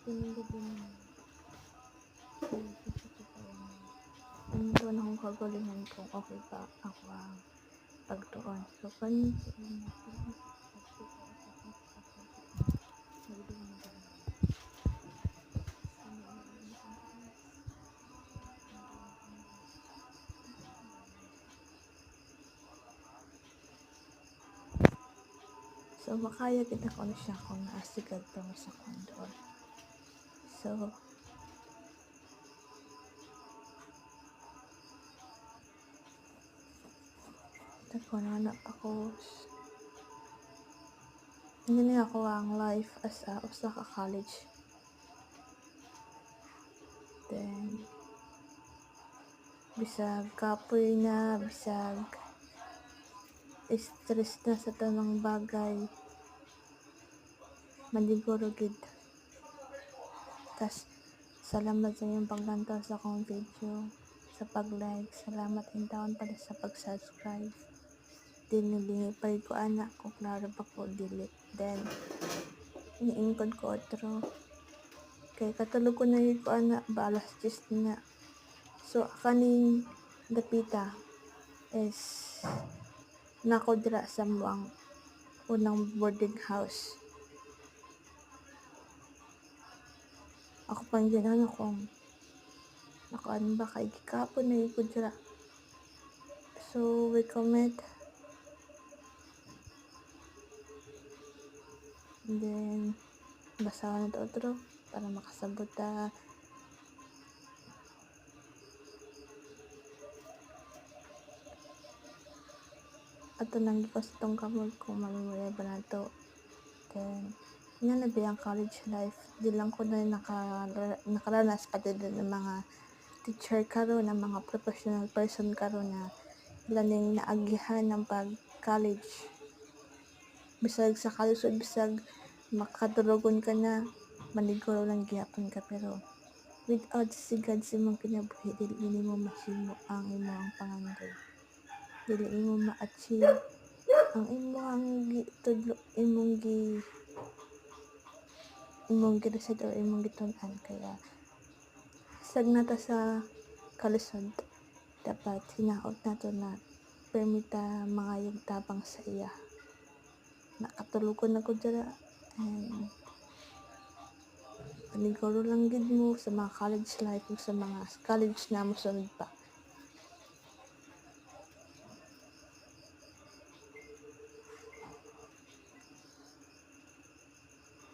Pinili din mo. Ano doon akong kagalingan kung okay pa ako ang pagtuon. So, kanin sa inyo. So, makaya kita ko na siya kung naasigad pa mo sa kondor. So, ako na ako. Hindi ako ang life as a usa ka college. Then, bisag kapoy na, bisag stress na sa tanang bagay. Maliguro gid. Tas, salamat sa iyong paglantaw sa akong video, sa pag-like, salamat in taon pala sa pag-subscribe. Dinilingi pa ko anak ko, klaro pa ko dili. Then, iniingkod ko otro. Kay katulog ko na yun ko anak, balas just na. So, kaning dapita is nakodra sa muang unang boarding house. Ako pang ginano kung nakaan ba kay gikapon na ikod sila. So, we comment. And then, basahan na otro para makasabot ta. Ato nang gikos itong kamod kung mamimulay ba na to. Then, yun na ang college life. Di lang ko na nakaranas pati din ng mga teacher karon, ng mga professional person karon na laning naagihan ng pag-college. Bisag sa kalusod, bisag makatulugon ka na, maniguro lang gihapon ka. Pero, without sigad sa imong kinabuhi, dili mo mahimo ang imong pangandoy. Dili mo ma-achieve ang imong gitudlo, imong gireset or imong gitun-an. Kaya sag nata sa kalusod, dapat hinaot nato na permita mga yugtabang sa iya. Nakatulugon na ko dira, and paniguro lang gid mo sa mga college life o sa mga college na mosunod pa.